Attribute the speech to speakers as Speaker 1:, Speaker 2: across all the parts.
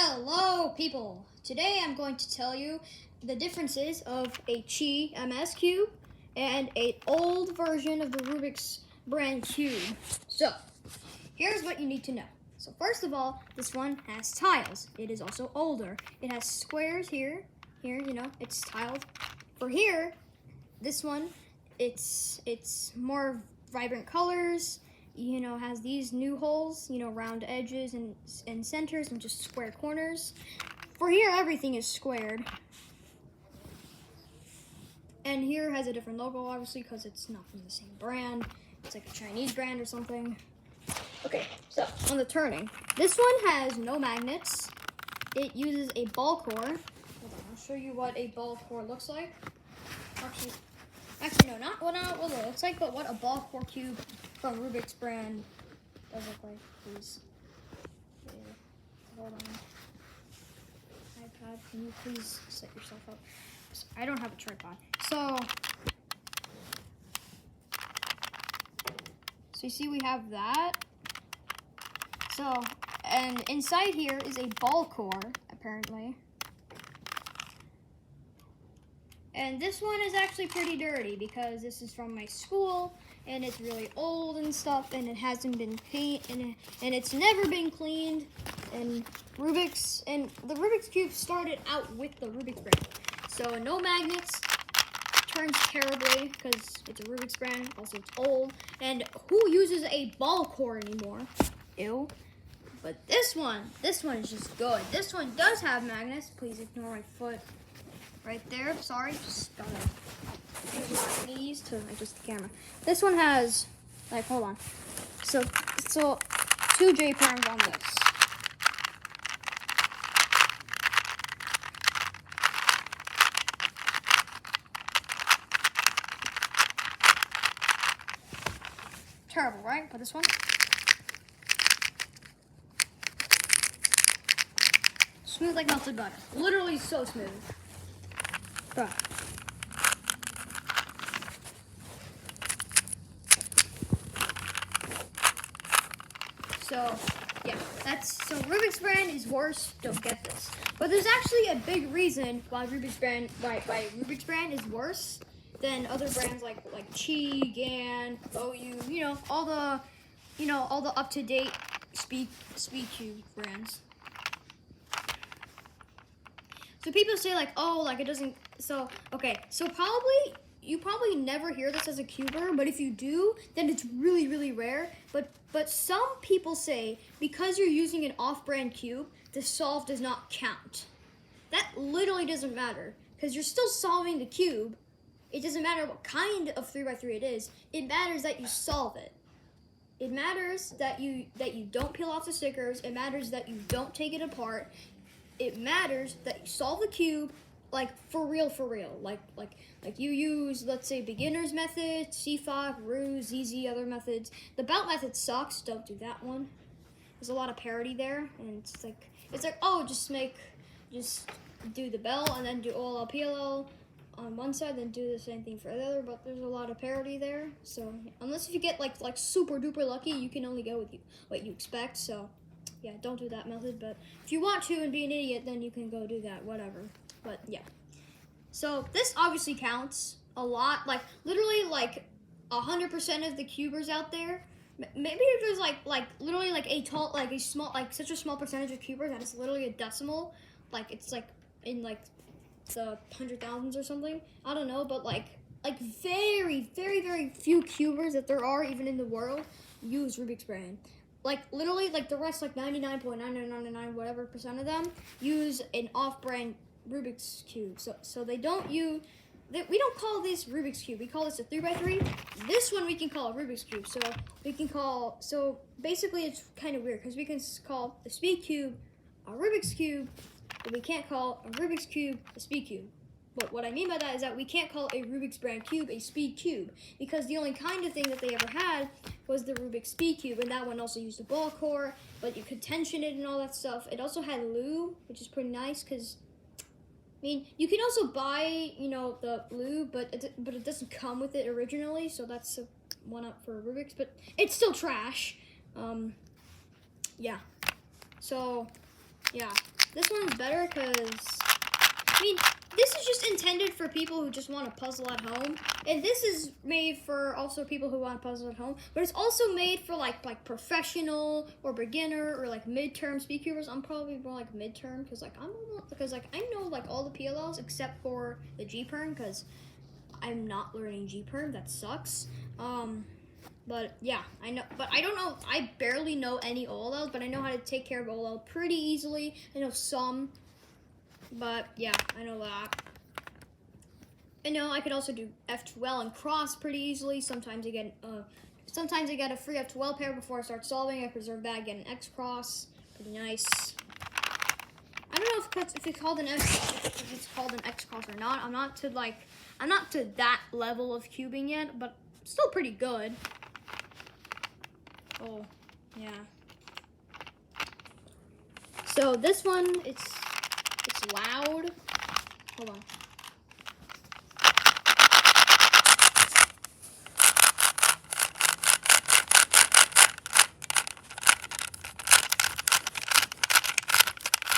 Speaker 1: Hello people! Today I'm going to tell you the differences of a QIYI MS cube and an old version of the Rubik's brand cube. So, here's what you need to know. So first of all, this one has tiles. It is also older. It has squares here, it's tiled. For here, this one, it's more vibrant colors. Has these new holes, round edges and centers and just square corners. For here, everything is squared. And here has a different logo, obviously, because it's not from the same brand. It's like a Chinese brand or something. Okay, so on the turning, this one has no magnets. It uses a ball core. Hold on, I'll show you what a ball core looks like. Actually, no, not what it looks like, but what a ball core cube from Rubik's brand does look like, please. Yeah. Hold on. iPad, can you please set yourself up? I don't have a tripod. So you see we have that. So, and inside here is a ball core, apparently. And this one is actually pretty dirty because this is from my school and it's really old and stuff and it hasn't been painted and it's never been cleaned. And the Rubik's Cube started out with the Rubik's brand. So no magnets, turns terribly because it's a Rubik's brand, also it's old. And who uses a ball core anymore? Ew. But this one is just good. This one does have magnets. Please ignore my foot. Right there, sorry, just gotta use my knees to adjust the camera. This one has, hold on. So 2 J-perms on this. Terrible, right? But this one. Smooth like melted butter. Literally so smooth. So Rubik's brand is worse. Don't get this. But there's actually a big reason why Rubik's brand is worse than other brands like QIYI, GAN, OU, all the up-to-date speed cube brands. So people say it doesn't. So you probably never hear this as a cuber, but if you do, then it's really, really rare. But some people say because you're using an off-brand cube, the solve does not count. That literally doesn't matter because you're still solving the cube. It doesn't matter what kind of 3x3 it is. It matters that you solve it. It matters that you don't peel off the stickers. It matters that you don't take it apart. It matters that you solve the cube, for real. Like you use, let's say, beginner's method, CFOC, Ruse, ZZ, other methods. The belt method sucks. Don't do that one. There's a lot of parity there, and it's like just do the bell and then do OLL, PLL on one side, then do the same thing for the other. But there's a lot of parity there. So unless if you get like super duper lucky, you can only go with what you expect. So. Yeah, don't do that method, but if you want to and be an idiot, then you can go do that, whatever. But yeah. So this obviously counts a lot, literally 100% of the cubers out there. Maybe if there's literally such a small percentage of cubers that it's literally a decimal, it's in the 100,000s or something. I don't know, but very, very, very few cubers that there are even in the world use Rubik's brand. Literally, the rest, 99.9999 whatever percent of them use an off-brand Rubik's Cube. So they don't use, we don't call this Rubik's Cube. We call this a 3x3. This one we can call a Rubik's Cube. So basically it's kind of weird because we can call the Speed Cube a Rubik's Cube, but we can't call a Rubik's Cube a Speed Cube. But what I mean by that is that we can't call a Rubik's brand cube a speed cube because the only kind of thing that they ever had was the Rubik's speed cube, and that one also used a ball core, but you could tension it and all that stuff. It also had lube, which is pretty nice because, you can also buy, the lube, but it doesn't come with it originally, so that's a one up for Rubik's, but it's still trash. Yeah. So, yeah. this one's better because, I mean, this is just intended for people who just want to puzzle at home, and this is made for also people who want to puzzle at home. But it's also made for like professional or beginner or like midterm speakers. I'm probably more like midterm because I know like all the PLLs except for the G perm because I'm not learning G perm. That sucks. But yeah, I know, but I don't know. I barely know any OLLs, but I know how to take care of OLL pretty easily. I know some. But yeah, I know that. I know I could also do F2L and cross pretty easily. Sometimes I get a free F2L pair before I start solving. I preserve that, get an X cross. Pretty nice. I don't know if it's called an X cross or not. I'm not to that level of cubing yet, but still pretty good. Oh, yeah. So this one, it's loud. Hold on.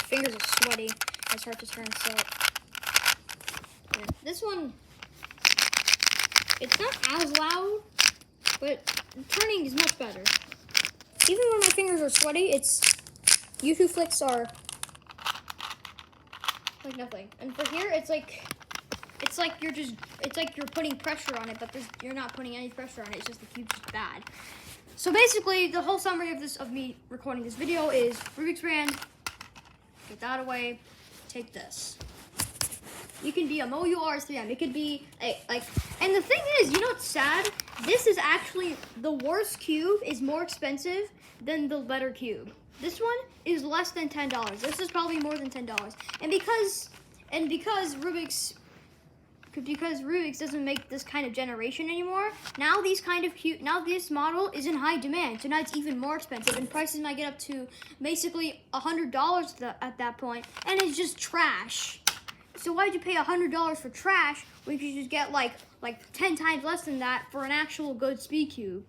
Speaker 1: Fingers are sweaty. It's hard to turn so. Yeah. This one, it's not as loud, but turning is much better. Even when my fingers are sweaty, YouTube flicks are like nothing. And for here, it's like you're putting pressure on it, but you're not putting any pressure on it. It's just the cube's just bad. So basically, the whole summary of me recording this video is Rubik's brand. Get that away. Take this. You can be a MOU RS3M. It could be and the thing is, you know what's sad? This is actually the worst cube is more expensive than the better cube. This one is less than $10. This is probably more than $10. And because Rubik's doesn't make this kind of generation anymore, now this model is in high demand. So now it's even more expensive, and prices might get up to basically $100 at that point, and it's just trash. So why'd you pay $100 for trash when you could just get like 10 times less than that for an actual good speed cube?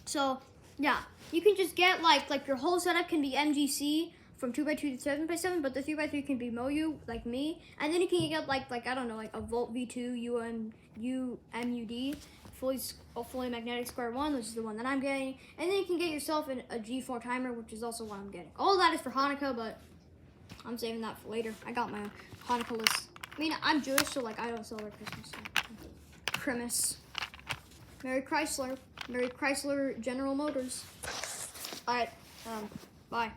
Speaker 1: So yeah, you can just get like your whole setup can be MGC from 2x2 to 7x7, but the 3x3 can be MOU like me, and then you can get like I don't know, like a Volt V2 UMUD fully magnetic square one, which is the one that I'm getting, and then you can get yourself a G4 timer, which is also what I'm getting. All that is for Hanukkah, but I'm saving that for later. I got my Hanukkah list. I mean, I'm Jewish, so like I don't celebrate Christmas. So. Christmas. Merry Chrysler. Merry Chrysler General Motors. All right. Bye.